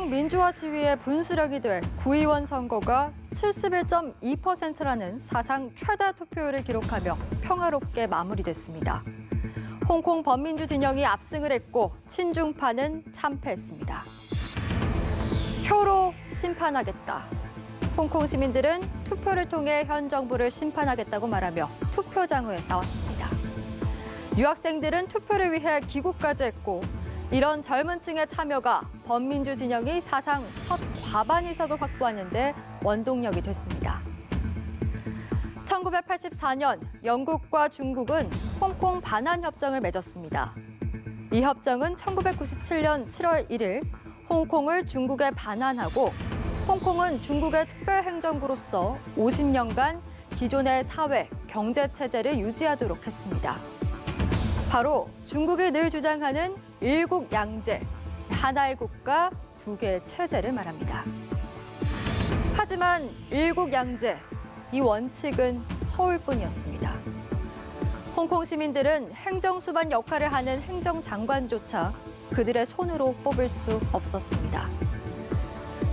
홍콩 민주화 시위의 분수령이 될 구의원 선거가 71.2%라는 사상 최다 투표율을 기록하며 평화롭게 마무리됐습니다. 홍콩 범민주 진영이 압승을 했고 친중파는 참패했습니다. 표로 심판하겠다. 홍콩 시민들은 투표를 통해 현 정부를 심판하겠다고 말하며 투표장에 나왔습니다. 유학생들은 투표를 위해 귀국까지 했고 이런 젊은 층의 참여가 범민주 진영이 사상 첫 과반 의석을 확보하는 데 원동력이 됐습니다. 1984년 영국과 중국은 홍콩 반환 협정을 맺었습니다. 이 협정은 1997년 7월 1일 홍콩을 중국에 반환하고 홍콩은 중국의 특별행정구로서 50년간 기존의 사회, 경제 체제를 유지하도록 했습니다. 바로 중국이 늘 주장하는 일국양제, 하나의 국가, 두 개의 체제를 말합니다. 하지만 일국양제, 이 원칙은 허울뿐이었습니다. 홍콩 시민들은 행정수반 역할을 하는 행정장관조차 그들의 손으로 뽑을 수 없었습니다.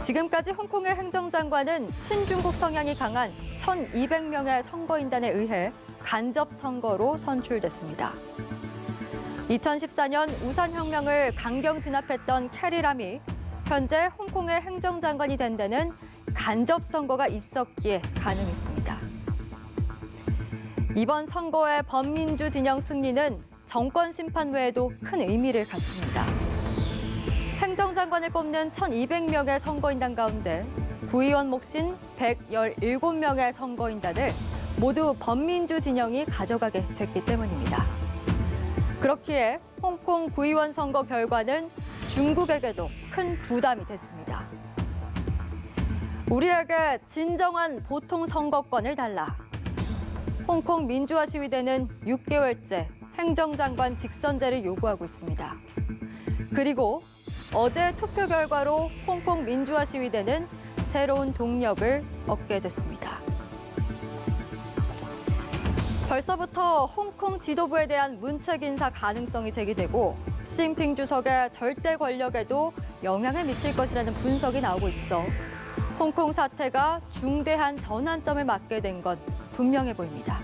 지금까지 홍콩의 행정장관은 친중국 성향이 강한 1,200명의 선거인단에 의해 간접 선거로 선출됐습니다. 2014년 우산혁명을 강경 진압했던 캐리람이 현재 홍콩의 행정장관이 된 데는 간접 선거가 있었기에 가능했습니다. 이번 선거의 범민주 진영 승리는 정권 심판 외에도 큰 의미를 갖습니다. 행정장관을 뽑는 1,200명의 선거인단 가운데 구의원 몫인 117명의 선거인단을 모두 범민주 진영이 가져가게 됐기 때문입니다. 그렇기에 홍콩 구의원 선거 결과는 중국에게도 큰 부담이 됐습니다. 우리에게 진정한 보통 선거권을 달라. 홍콩 민주화 시위대는 6개월째 행정장관 직선제를 요구하고 있습니다. 그리고 어제 투표 결과로 홍콩 민주화 시위대는 새로운 동력을 얻게 됐습니다. 벌써부터 홍콩 지도부에 대한 문책 인사 가능성이 제기되고 시진핑 주석의 절대 권력에도 영향을 미칠 것이라는 분석이 나오고 있어 홍콩 사태가 중대한 전환점을 맞게 된 건 분명해 보입니다.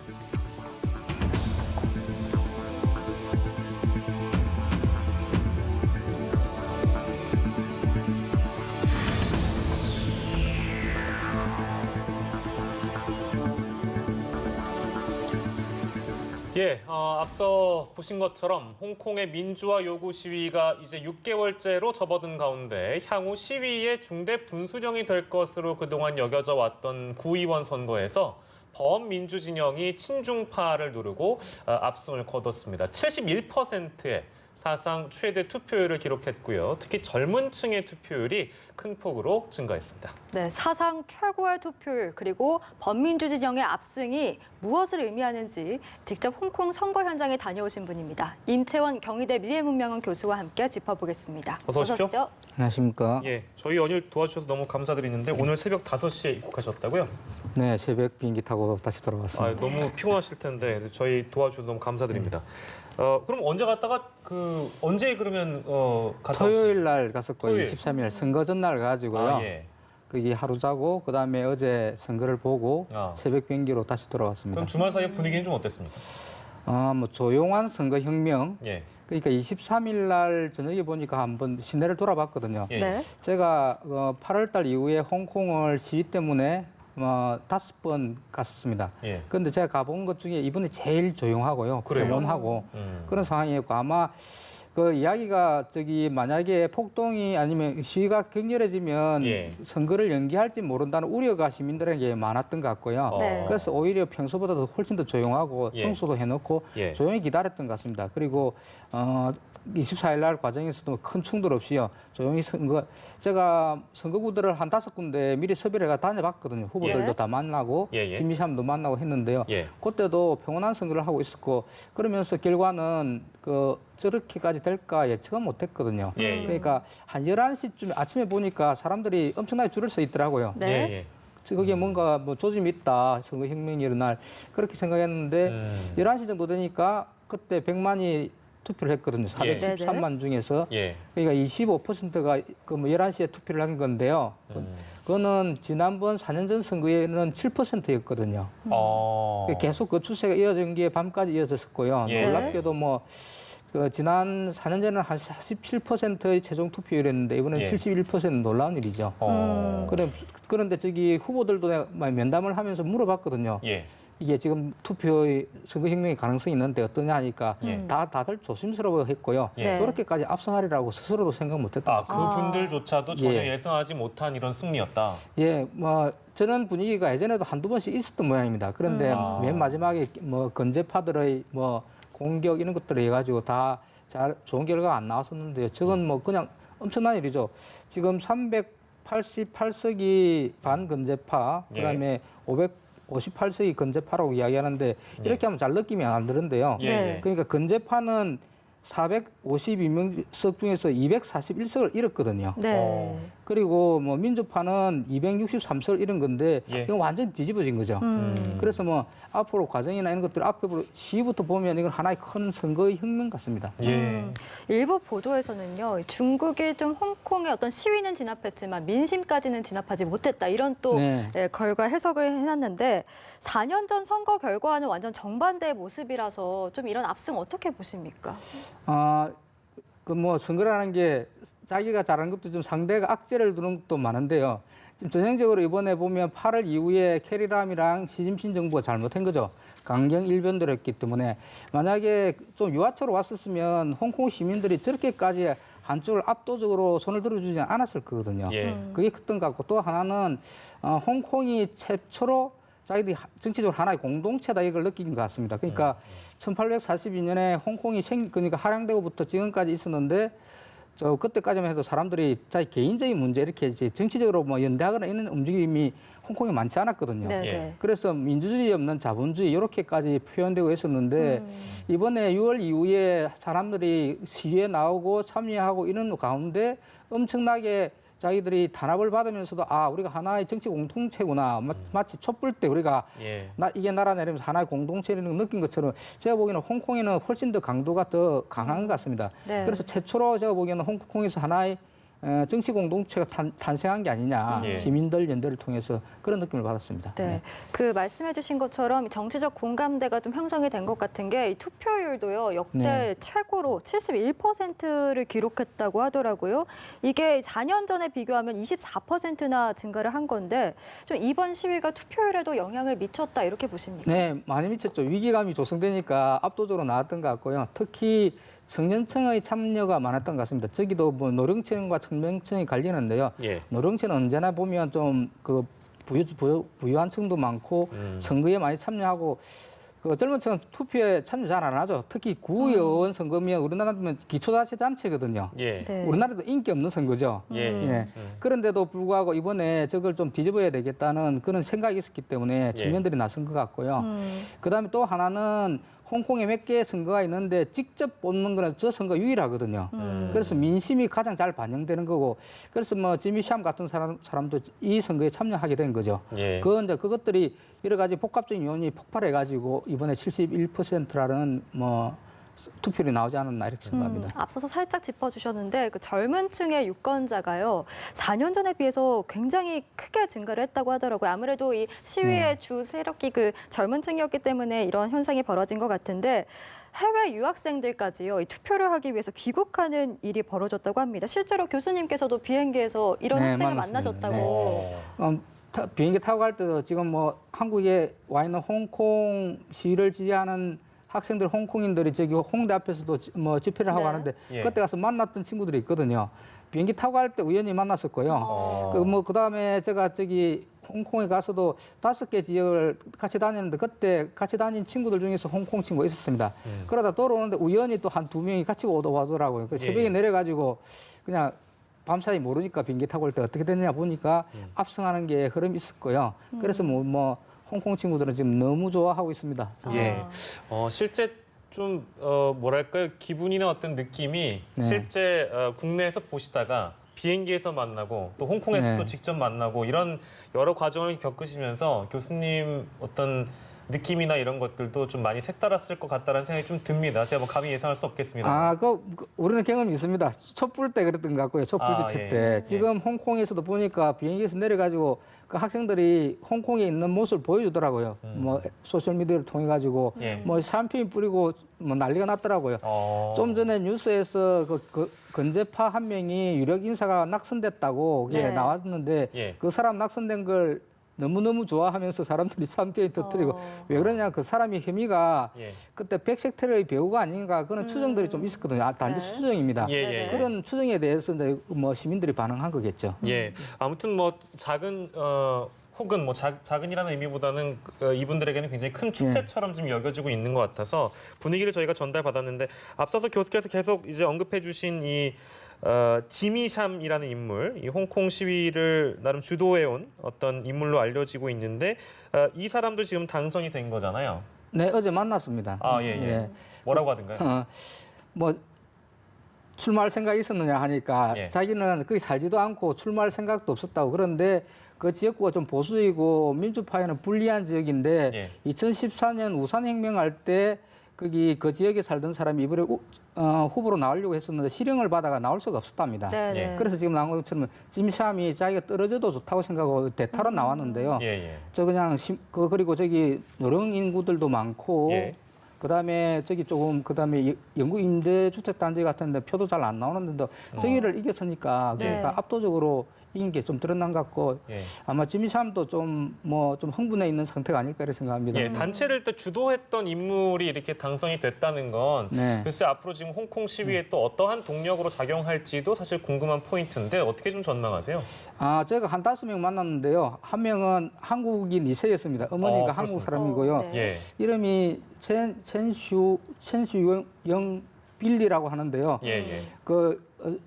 앞서 보신 것처럼 홍콩의 민주화 요구 시위가 이제 6개월째로 접어든 가운데 향후 시위의 중대 분수령이 될 것으로 그동안 여겨져 왔던 구의원 선거에서 범민주 진영이 친중파를 누르고 압승을 거뒀습니다. 71%의 사상 최대 투표율을 기록했고요. 특히 젊은 층의 투표율이 큰 폭으로 증가했습니다. 네, 사상 최고의 투표율 그리고 범민주 진영의 압승이 무엇을 의미하는지 직접 홍콩 선거 현장에 다녀오신 분입니다. 임채원 경희대 미래문명원 교수와 함께 짚어보겠습니다. 어서 오십시오. 안녕하십니까. 저희 연일 도와주셔서 너무 감사드리는데 오늘 새벽 5시에 입국하셨다고요? 네, 새벽 비행기 타고 다시 돌아왔습니다. 너무 피곤하실 텐데 저희 도와주셔서 너무 감사드립니다. 그럼 언제 갔다가 언제 그러면 갔다 토요일 날 갔었고요. 토요일. 23일 선거 전날 가지고요. 거기 하루 자고 그다음에 어제 선거를 보고 새벽 비행기로 다시 돌아왔습니다. 그럼 주말 사이 분위기는 좀 어땠습니까? 뭐 조용한 선거 혁명. 그러니까 23일 날 저녁에 보니까 한번 시내를 돌아봤거든요. 네. 제가 8월 달 이후에 홍콩을 시위 때문에 5번 갔었습니다. 그런데 제가 가본 것 중에 이번에 제일 조용하고요. 평온하고 그런 상황이었고 아마 그 이야기가 만약에 폭동이 아니면 시위가 격렬해지면 선거를 연기할지 모른다는 우려가 시민들에게 많았던 것 같고요. 네. 그래서 오히려 평소보다도 훨씬 더 조용하고 청소도 해놓고 조용히 기다렸던 것 같습니다. 그리고 24일 날 과정에서도 큰 충돌 없이요. 조용히 제가 선거구들을 한 5군데 미리 섭외를 해가 다녀봤거든요. 후보들도 다 만나고 김미샴도 만나고 했는데요. 그때도 평온한 선거를 하고 있었고 그러면서 결과는 저렇게까지 될까 예측은 못했거든요. 그러니까 한 11시쯤 아침에 보니까 사람들이 엄청나게 줄을 서 있더라고요. 네. 거기에 뭔가 조짐이 있다. 선거혁명이 일어날 그렇게 생각했는데 11시 정도 되니까 그때 100만이 투표를 했거든요. 413만 중에서. 예. 그러니까 25%가 그 뭐 11시에 투표를 한 건데요. 그거는 지난번 4년 전 선거에는 7%였거든요. 계속 그 추세가 이어진 게 밤까지 이어졌었고요. 예. 놀랍게도 뭐 그 지난 4년 전에는 한 47%의 최종 투표율이었는데 이번에는 예. 71% 놀라운 일이죠. 그런데 저기 후보들도 내가 면담을 하면서 물어봤거든요. 예. 이게 지금 투표의 선거혁명의 가능성이 있는데 어떠냐 하니까 예. 다들 조심스러워했고요. 네. 그렇게까지 압승하리라고 스스로도 생각 못했다. 그분들조차도 전혀 예. 예상하지 못한 이런 승리였다. 예, 뭐 저런 분위기가 예전에도 한두 번씩 있었던 모양입니다. 그런데 맨 마지막에 뭐 건재파들의 뭐 공격 이런 것들을 해가지고 다 잘 좋은 결과가 안 나왔었는데요. 저건 뭐 그냥 엄청난 일이죠. 지금 388석이 반건재파, 그다음에 558석이 건재파라고 이야기하는데 이렇게 하면 잘 느낌이 안 들는데요. 예. 그러니까 건재파는 452석 중에서 241석을 잃었거든요. 네. 그리고 뭐 민주파는 263석을 잃은 건데 예. 이건 완전히 뒤집어진 거죠. 그래서 뭐 앞으로 과정이나 이런 것들 앞으로 시부터 보면 이건 하나의 큰 선거의 혁명 같습니다. 예. 일부 보도에서는요, 중국이 좀 홍콩의 어떤 시위는 진압했지만 민심까지는 진압하지 못했다 이런 또 네. 결과 해석을 해놨는데 4년 전 선거 결과와는 완전 정반대의 모습이라서 좀 이런 압승 어떻게 보십니까? 그 뭐 선거라는 게 자기가 잘하는 것도 좀 상대가 악재를 두는 것도 많은데요. 지금 전형적으로 이번에 보면 8월 이후에 캐리람이랑 시진핑 정부가 잘못한 거죠. 강경 일변도를 했기 때문에 만약에 좀 유화처로 왔었으면 홍콩 시민들이 저렇게까지 한쪽을 압도적으로 손을 들어주지 않았을 거거든요. 예. 그게 컸던 것 같고 또 하나는 홍콩이 최초로 자기들이 정치적으로 하나의 공동체다 이걸 느낀 것 같습니다. 그러니까 1842년에 홍콩이 그러니까 할양되고부터 지금까지 있었는데 저 그때까지만 해도 사람들이 자기 개인적인 문제 이렇게 이제 정치적으로 뭐 연대하거나 이런 움직임이 홍콩에 많지 않았거든요. 네. 예. 그래서 민주주의 없는 자본주의 이렇게까지 표현되고 있었는데 이번에 6월 이후에 사람들이 시위에 나오고 참여하고 이런 가운데 엄청나게 자기들이 탄압을 받으면서도 우리가 하나의 정치 공동체구나. 마치 촛불 때 우리가 예. 이게 나라 내리면서 하나의 공동체라는 걸 느낀 것처럼 제가 보기에는 홍콩에는 훨씬 더 강도가 더 강한 것 같습니다. 네. 그래서 최초로 제가 보기에는 홍콩에서 하나의 정치 공동체가 탄생한 게 아니냐. 예. 시민들 연대를 통해서 그런 느낌을 받았습니다. 네. 그 말씀해주신 것처럼 정치적 공감대가 좀 형성이 된 것 같은 게 이 투표율도요 역대 네. 최고로 71%를 기록했다고 하더라고요. 이게 4년 전에 비교하면 24%나 증가를 한 건데 좀 이번 시위가 투표율에도 영향을 미쳤다 이렇게 보십니까? 네, 많이 미쳤죠. 위기감이 조성되니까 압도적으로 나왔던 것 같고요. 특히 청년층의 참여가 많았던 것 같습니다. 저기도 뭐 노령층과 청년층이 갈리는데요. 예. 노령층은 언제나 보면 좀 그 부유한 층도 많고 선거에 많이 참여하고 그 젊은 층은 투표에 참여 잘 안 하죠. 특히 구의원 선거면 우리나라는 기초자치단체거든요. 예. 네. 우리나라도 인기 없는 선거죠. 예. 그런데도 불구하고 이번에 저걸 좀 뒤집어야 되겠다는 그런 생각이 있었기 때문에 예. 청년들이 나선 것 같고요. 그다음에 또 하나는 홍콩에 몇 개의 선거가 있는데 직접 뽑는 거는 저 선거 유일하거든요. 그래서 민심이 가장 잘 반영되는 거고, 그래서 뭐 지미 샴 같은 사람도 이 선거에 참여하게 된 거죠. 예. 그것들이 여러 가지 복합적인 요인이 폭발해가지고 이번에 71%라는 뭐 투표율이 나오지 않았나 이렇게 생각합니다. 앞서서 살짝 짚어주셨는데 그 젊은 층의 유권자가요 4년 전에 비해서 굉장히 크게 증가를 했다고 하더라고요. 아무래도 이 시위의 주 세력이 그 젊은 층이었기 때문에 이런 현상이 벌어진 것 같은데 해외 유학생들까지요 이 투표를 하기 위해서 귀국하는 일이 벌어졌다고 합니다. 실제로 교수님께서도 비행기에서 이런 네, 학생을 만났습니다. 만나셨다고. 비행기 타고 갈 때도 지금 뭐 한국에 와 있는 홍콩 시위를 지지하는 학생들, 홍콩인들이 저기 홍대 앞에서도 뭐 집회를 하고 네. 하는데 예. 그때 가서 만났던 친구들이 있거든요. 비행기 타고 갈 때 우연히 만났었고요. 그다음에 제가 저기 홍콩에 가서도 5개 지역을 같이 다녔는데 그때 같이 다닌 친구들 중에서 홍콩 친구가 있었습니다. 그러다 돌아오는데 우연히 또 한 2명이 같이 오더라고요. 그래서 새벽에 예. 내려가지고 그냥 밤사이 모르니까 비행기 타고 올 때 어떻게 됐냐 보니까 압승하는 게 흐름이 있었고요. 그래서 뭐 홍콩 친구들은 지금 너무 좋아하고 있습니다. 예. 실제 좀 뭐랄까요 기분이나 어떤 느낌이 네. 실제 국내에서 보시다가 비행기에서 만나고 또 홍콩에서 네. 또 직접 만나고 이런 여러 과정을 겪으시면서 교수님 어떤 느낌이나 이런 것들도 좀 많이 색달랐을 것 같다는 생각이 좀 듭니다. 제가 뭐 감히 예상할 수 없겠습니다. 우리는 경험이 있습니다. 촛불 때 그랬던 것 같고요. 촛불 집회 예, 때. 예. 지금 홍콩에서도 보니까 비행기에서 내려가지고 그 학생들이 홍콩에 있는 모습을 보여주더라고요. 뭐 소셜미디어를 통해 가지고 예. 뭐 샴페인 뿌리고 뭐 난리가 났더라고요. 좀 전에 뉴스에서 그 건재파 한 명이 유력 인사가 낙선됐다고 그게 네. 나왔는데 예. 그 사람 낙선된 걸 너무너무 좋아하면서 사람들이 샴페인 터뜨리고 왜 그러냐 그 사람이 혐의가 예. 그때 백색테러의 배후가 아닌가 그런 추정들이 좀 있었거든요. 단지 네. 추정입니다. 예, 네네. 예. 그런 추정에 대해서 이제 뭐 시민들이 반응한 거겠죠. 예. 아무튼 뭐 작은 혹은 뭐 작은이라는 의미보다는 이분들에게는 굉장히 큰 축제처럼 좀 여겨지고 있는 것 같아서 분위기를 저희가 전달받았는데 앞서서 교수께서 계속 이제 언급해주신 이 지미샴이라는 인물, 이 홍콩 시위를 나름 주도해온 어떤 인물로 알려지고 있는데 이 사람도 지금 당선이 된 거잖아요. 네, 어제 만났습니다. 아, 예, 예. 뭐라고 하던가요? 뭐 출마할 생각이 있었느냐 하니까 예. 자기는 거기 살지도 않고 출마할 생각도 없었다고. 그런데 그 지역구가 좀 보수이고 민주파에는 불리한 지역인데 예. 2014년 우산혁명할 때 거기 그 지역에 살던 사람이 이번에 후보로 나오려고 했었는데 실형을 받아가 나올 수가 없었답니다. 네, 예. 네. 그래서 지금 나온 것처럼 짐샴이 자기가 떨어져도 좋다고 생각하고 대타로 나왔는데요. 예, 예. 저 그냥 그리고 저기 노령 인구들도 많고 예. 그다음에 저기 조금 그다음에 영구 임대 주택 단지 같은데 표도 잘 안 나오는데도 저기를 이겼으니까 네. 그러니까 압도적으로 이긴 게 좀 드러난 것 같고 예. 아마 지미샴도 좀 흥분해 있는 상태가 아닐까 이렇게 생각합니다. 예, 단체를 또 주도했던 인물이 이렇게 당선이 됐다는 건 네. 글쎄 앞으로 지금 홍콩 시위에 또 어떠한 동력으로 작용할지도 사실 궁금한 포인트인데 어떻게 좀 전망하세요? 제가 한 5명 만났는데요. 한 명은 한국인 2세였습니다. 어머니가 한국 그렇습니까? 사람이고요. 네. 예. 이름이 첸슈영 빌리라고 하는데요. 예, 예.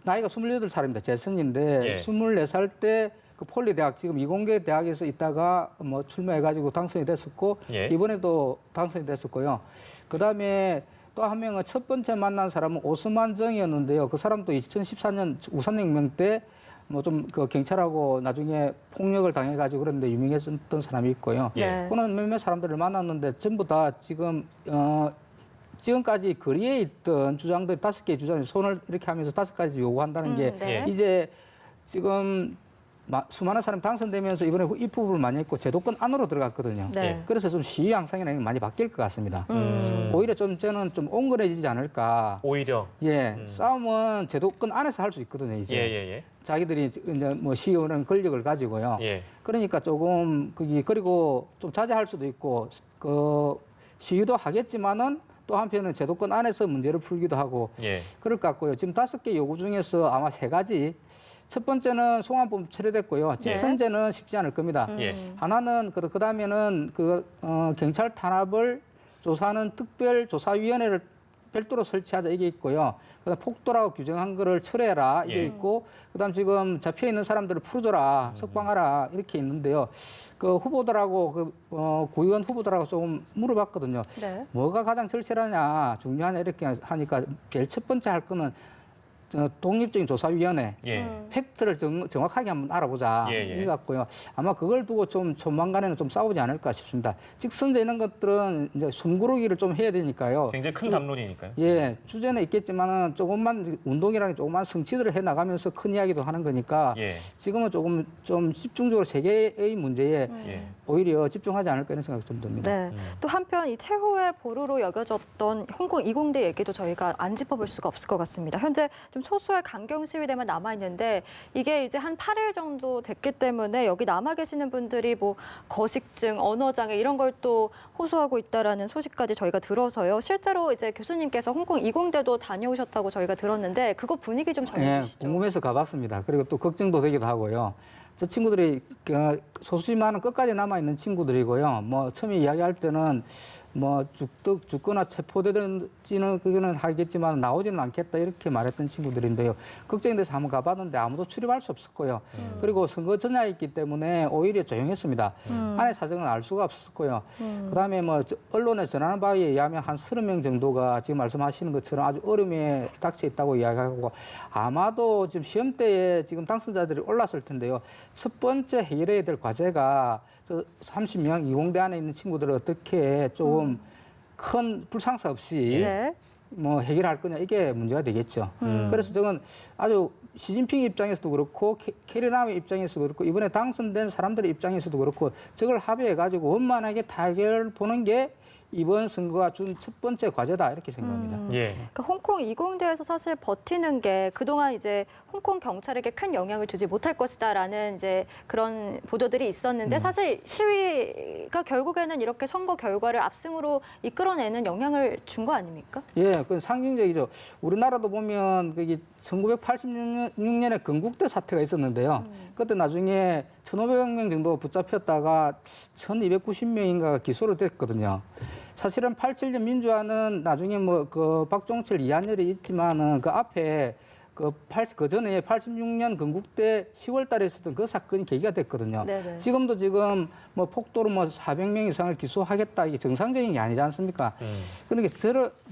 나이가 28살입니다. 재선인데 예. 24살 때 그 폴리대학 지금 이공계 대학에서 있다가 뭐 출마해가지고 당선이 됐었고 예. 이번에도 당선이 됐었고요. 그 다음에 또 한 명은 첫 번째 만난 사람은 오스만 정이었는데요. 그 사람도 2014년 우산혁명 때 뭐 좀 그 경찰하고 나중에 폭력을 당해가지고 그런데 유명했던 사람이 있고요. 예. 그는 몇몇 사람들을 만났는데 전부 다 지금 지금까지 거리에 있던 주장들 5개의 주장이 손을 이렇게 하면서 5가지 요구한다는 게 네. 이제 지금 수많은 사람이 당선되면서 이번에 입후보를 많이 했고 제도권 안으로 들어갔거든요. 네. 그래서 좀 시위 양상이나 많이 바뀔 것 같습니다. 음. 오히려 저는 좀 온건해지지 않을까. 오히려 싸움은 제도권 안에서 할 수 있거든요. 이제 예. 자기들이 이제 뭐 시위하는 권력을 가지고요. 예. 그러니까 조금 그리고 좀 자제할 수도 있고 시위도 하겠지만은 또 한편은 제도권 안에서 문제를 풀기도 하고 예. 그럴 것 같고요. 지금 5개 요구 중에서 아마 3가지. 첫 번째는 송환법 철회됐고요. 직선제는 쉽지 않을 겁니다. 예. 하나는 그다음에는 경찰 탄압을 조사하는 특별조사위원회를 별도로 설치하자 이게 있고요. 그다음 폭도라고 규정한 거를 철회해라 이게 예. 있고 그다음 지금 잡혀 있는 사람들을 풀어줘라 석방하라 이렇게 있는데요. 그 후보들하고 구의원 후보들하고 조금 물어봤거든요. 네. 뭐가 가장 절실하냐 중요하냐 이렇게 하니까 제일 첫 번째 할 거는 독립적인 조사위원회 예. 팩트를 정확하게 한번 알아보자 예. 이 같고요. 아마 그걸 두고 좀 조만간에는 좀 싸우지 않을까 싶습니다. 직선제 이런 것들은 이제 숨고르기를 좀 해야 되니까요. 굉장히 큰 담론이니까요. 예, 주제는 있겠지만은 조금만 운동이랑 조금만 성취들을 해 나가면서 큰 이야기도 하는 거니까 예. 지금은 조금 좀 집중적으로 세계의 문제에 예. 오히려 집중하지 않을까 이런 생각이 좀 듭니다. 네. 또 한편 이 최후의 보루로 여겨졌던 홍콩 이공대 얘기도 저희가 안 짚어볼 수가 없을 것 같습니다. 현재 좀 소수의 강경 시위대만 남아 있는데 이게 이제 한 8일 정도 됐기 때문에 여기 남아 계시는 분들이 뭐 거식증, 언어장애 이런 걸 또 호소하고 있다라는 소식까지 저희가 들어서요. 실제로 이제 교수님께서 홍콩 이공대도 다녀오셨다고 저희가 들었는데 그거 분위기 좀 전해주시죠. 궁금해서 가봤습니다. 그리고 또 걱정도 되기도 하고요. 저 친구들이 소수지만은 끝까지 남아 있는 친구들이고요. 뭐 처음에 이야기할 때는 뭐 죽거나 체포되든지는 그거는 하겠지만 나오지는 않겠다 이렇게 말했던 친구들인데요. 걱정이 돼서 한번 가봤는데 아무도 출입할 수 없었고요. 그리고 선거 전야였기 때문에 오히려 조용했습니다. 안의 사정은 알 수가 없었고요. 그다음에 뭐 언론에 전하는 바에 의하면 한 30명 정도가 지금 말씀하시는 것처럼 아주 어려움에 닥쳐 있다고 이야기하고 아마도 지금 시험대에 지금 당선자들이 올랐을 텐데요. 첫 번째 해결해야 될 과제가 저 30명 이공대 안에 있는 친구들을 어떻게 조금 큰 불상사 없이 네. 뭐 해결할 거냐 이게 문제가 되겠죠. 그래서 저는 아주 시진핑 입장에서도 그렇고 캐리남의 입장에서도 그렇고 이번에 당선된 사람들의 입장에서도 그렇고 저걸 합의해 가지고 원만하게 다 해결 보는 게 이번 선거가 준 첫 번째 과제다 이렇게 생각합니다. 예. 그러니까 홍콩 이공대에서 사실 버티는 게 그동안 이제 홍콩 경찰에게 큰 영향을 주지 못할 것이다라는 이제 그런 보도들이 있었는데 사실 시위가 결국에는 이렇게 선거 결과를 압승으로 이끌어내는 영향을 준 거 아닙니까? 예, 그건 상징적이죠. 우리나라도 보면 그게 1986년에 건국대 사태가 있었는데요. 그때 나중에 1,500명 정도 붙잡혔다가 1,290명인가가 기소를 됐거든요. 사실은 87년 민주화는 나중에 뭐 그 박종철, 이한열이 있지만은 그 앞에 그 전에 86년 건국대 10월 달에 있었던 그 사건이 계기가 됐거든요. 네네. 지금도 지금 뭐 폭도로 뭐 400명 이상을 기소하겠다 이게 정상적인 게 아니지 않습니까? 그러니까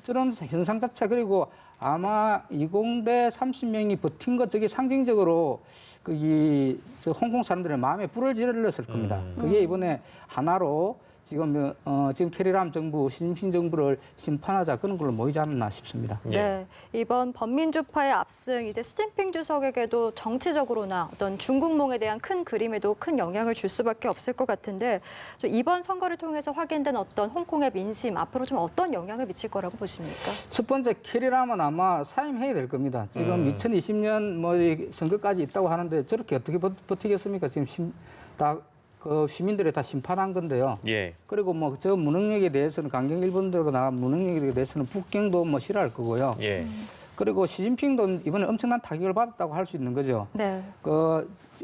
저런 현상 자체 그리고 아마 이공대 30명이 버틴 것 저게 상징적으로 거기 저 홍콩 사람들의 마음에 불을 질렀을 겁니다. 그게 이번에 하나로 지금 캐리람 정부, 시진핑 정부를 심판하자 그런 걸로 모이지 않았나 싶습니다. 네, 이번 범민주파의 압승 이제 시진핑 주석에게도 정치적으로나 어떤 중국몽에 대한 큰 그림에도 큰 영향을 줄 수밖에 없을 것 같은데 이번 선거를 통해서 확인된 어떤 홍콩의 민심 앞으로 좀 어떤 영향을 미칠 거라고 보십니까? 첫 번째 캐리람은 아마 사임해야 될 겁니다. 지금 2020년 뭐 선거까지 있다고 하는데 저렇게 어떻게 버티겠습니까? 지금 그 시민들이 다 심판한 건데요. 예. 그리고 뭐 저 무능력에 대해서는 강경 일본대로 나간 무능력에 대해서는 북경도 뭐 싫어할 거고요. 예. 그리고 시진핑도 이번에 엄청난 타격을 받았다고 할 수 있는 거죠. 네.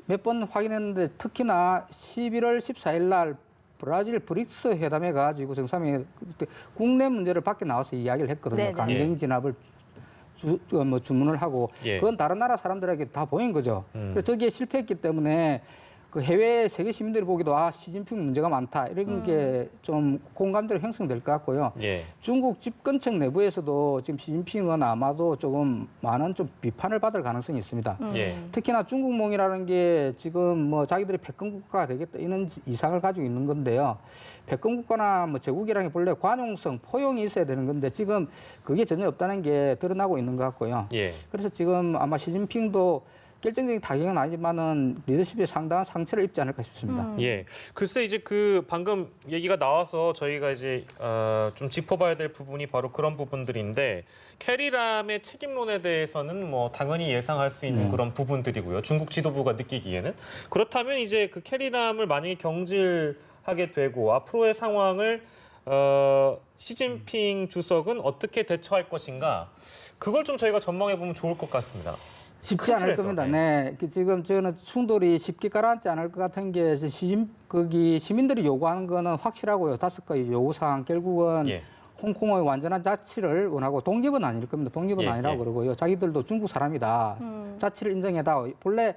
몇 번 확인했는데 특히나 11월 14일 날 브라질 브릭스 회담에 가지고 정상회의 그때 국내 문제를 밖에 나와서 이야기를 했거든요. 네네. 강경 진압을 주문을 하고 예. 그건 다른 나라 사람들에게 다 보인 거죠. 그래서 저기에 실패했기 때문에 그 해외 세계 시민들이 보기도 시진핑 문제가 많다 이런 게 좀 공감대로 형성될 것 같고요. 예. 중국 집권층 내부에서도 지금 시진핑은 아마도 조금 많은 좀 비판을 받을 가능성이 있습니다. 예. 특히나 중국몽이라는 게 지금 뭐 자기들이 패권국가가 되겠다 이런 이상을 가지고 있는 건데요. 패권국가나 뭐 제국이라는 게 본래 관용성, 포용이 있어야 되는 건데 지금 그게 전혀 없다는 게 드러나고 있는 것 같고요. 예. 그래서 지금 아마 시진핑도 결정적인 타격은 아니지만은 리더십에 상당한 상처를 입지 않을까 싶습니다. 예. 글쎄 이제 그 방금 얘기가 나와서 저희가 이제 좀 짚어봐야 될 부분이 바로 그런 부분들인데 캐리람의 책임론에 대해서는 뭐 당연히 예상할 수 있는 그런 부분들이고요. 중국 지도부가 느끼기에는 그렇다면 이제 그 캐리람을 만약에 경질하게 되고 앞으로의 상황을 시진핑 주석은 어떻게 대처할 것인가 그걸 좀 저희가 전망해 보면 좋을 것 같습니다. 쉽지 않을 틀에서, 겁니다. 네. 지금 저는 충돌이 쉽게 가라앉지 않을 것 같은 게 거기 시민들이 요구하는 거는 확실하고요. 5가지 요구사항 결국은 예. 홍콩의 완전한 자치를 원하고 독립은 아닐 겁니다. 독립은 예, 아니라고 예. 그러고요. 자기들도 중국 사람이다. 자치를 인정해다. 본래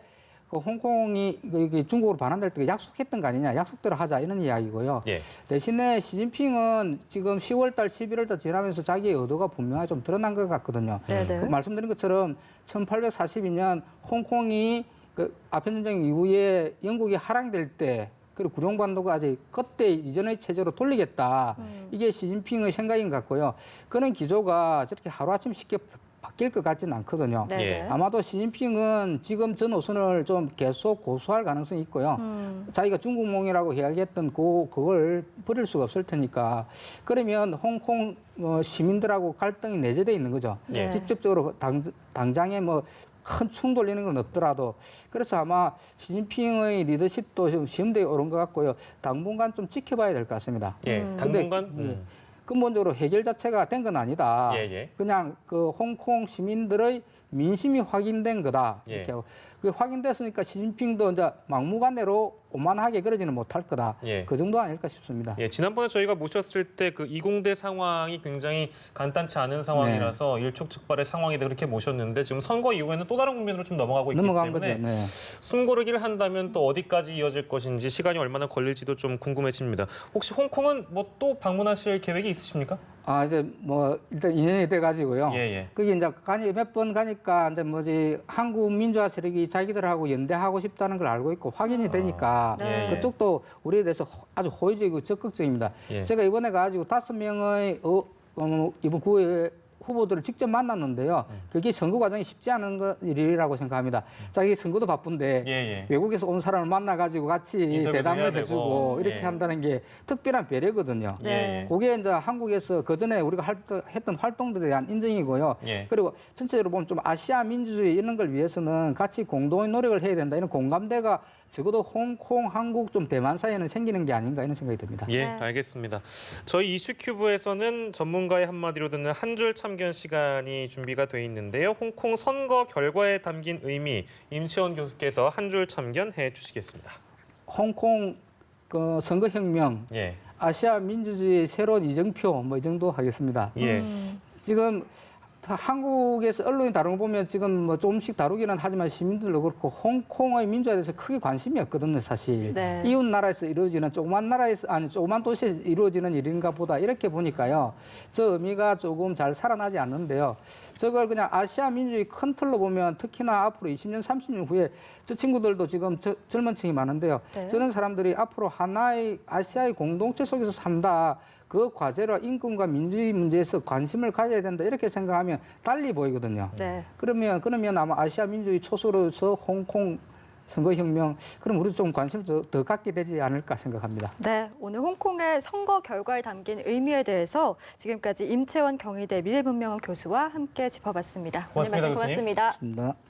그 홍콩이 중국으로 반환될 때 약속했던 거 아니냐. 약속대로 하자 이런 이야기고요. 예. 대신에 시진핑은 지금 10월 달, 11월 달 지나면서 자기의 의도가 분명하게 좀 드러난 것 같거든요. 네네. 그 말씀드린 것처럼 1842년 홍콩이 그 아편전쟁 이후에 영국이 하락될 때 그리고 구룡반도가 아직 그때 이전의 체제로 돌리겠다. 이게 시진핑의 생각인 것 같고요. 그런 기조가 저렇게 하루아침 쉽게 바뀔 것 같지는 않거든요. 네네. 예. 아마도 시진핑은 지금 전 노선을 좀 계속 고수할 가능성이 있고요. 자기가 중국몽이라고 이야기했던 그걸 버릴 수가 없을 테니까. 그러면 홍콩 시민들하고 갈등이 내재되어 있는 거죠. 예. 직접적으로 당장에 뭐 큰 충돌 이런 건 없더라도. 그래서 아마 시진핑의 리더십도 좀 시험대에 오른 것 같고요. 당분간 좀 지켜봐야 될 것 같습니다. 예. 당분간 근본적으로 해결 자체가 된 건 아니다. 예, 예. 그냥 그 홍콩 시민들의 민심이 확인된 거다. 예. 이렇게 하고. 그게 확인됐으니까 시진핑도 이제 막무가내로 오만하게 그러지는 못할 거다. 예. 그 정도 아닐까 싶습니다. 예, 지난번에 저희가 모셨을 때 그 이공대 상황이 굉장히 간단치 않은 상황이라서 일촉즉발의 상황이다 그렇게 모셨는데 지금 선거 이후에는 또 다른 국면으로 좀 넘어가고 있기 넘어간 때문에 거죠. 네. 숨고르기를 한다면 또 어디까지 이어질 것인지 시간이 얼마나 걸릴지도 좀 궁금해집니다. 혹시 홍콩은 뭐 또 방문하실 계획이 있으십니까? 아 이제 뭐 일단 2년이 돼 가지고요. 예, 예. 그게 이제 몇 번 가니까 이제 뭐지 한국 민주화 세력이 자기들하고 연대하고 싶다는 걸 알고 있고 확인이 되니까 네. 그쪽도 우리에 대해서 아주 호의적이고 적극적입니다. 예. 제가 이번에 가지고 5명의 이번 9회 후보들을 직접 만났는데요. 그게 선거 과정이 쉽지 않은 일이라고 생각합니다. 자기 선거도 바쁜데 예, 예. 외국에서 온 사람을 만나가지고 같이 인터뷰도 대담을 해야 되고. 해주고 이렇게 예. 한다는 게 특별한 배려거든요. 네. 그게 이제 한국에서 그 전에 우리가 했던 활동들에 대한 인정이고요. 예. 그리고 전체적으로 보면 좀 아시아 민주주의 이런 걸 위해서는 같이 공동의 노력을 해야 된다. 이런 공감대가 적어도 홍콩, 한국, 좀 대만 사이에는 생기는 게 아닌가 이런 생각이 듭니다. 예, 네. 알겠습니다. 저희 이슈큐브에서는 전문가의 한마디로 듣는 한 줄 참견 시간이 준비가 돼 있는데요. 홍콩 선거 결과에 담긴 의미 임채원 교수께서 한 줄 참견해 주시겠습니다. 홍콩 그 선거혁명, 예, 아시아 민주주의 새로운 이정표 뭐 이 정도 하겠습니다. 예, 지금 한국에서 언론이 다룬 거 보면 지금 뭐 조금씩 다루기는 하지만 시민들도 그렇고 홍콩의 민주화에 대해서 크게 관심이 없거든요, 사실. 네. 이웃 나라에서 이루어지는 조그만 도시에서 이루어지는 일인가 보다 이렇게 보니까요. 저 의미가 조금 잘 살아나지 않는데요. 저걸 그냥 아시아 민주주의 큰 틀로 보면 특히나 앞으로 20년, 30년 후에 저 친구들도 지금 젊은 층이 많은데요. 네. 저런 사람들이 앞으로 하나의 아시아의 공동체 속에서 산다. 그 과제로 인권과 민주주의 문제에서 관심을 가져야 된다 이렇게 생각하면 달리 보이거든요. 네. 그러면 아마 아시아 민주주의 초소로서 홍콩 선거혁명 그럼 우리 좀 관심을 더 갖게 되지 않을까 생각합니다. 네, 오늘 홍콩의 선거 결과에 담긴 의미에 대해서 지금까지 임채원 경희대 미래문명원 교수와 함께 짚어봤습니다. 고맙습니다, 오늘 말씀 교수님. 고맙습니다. 고맙습니다.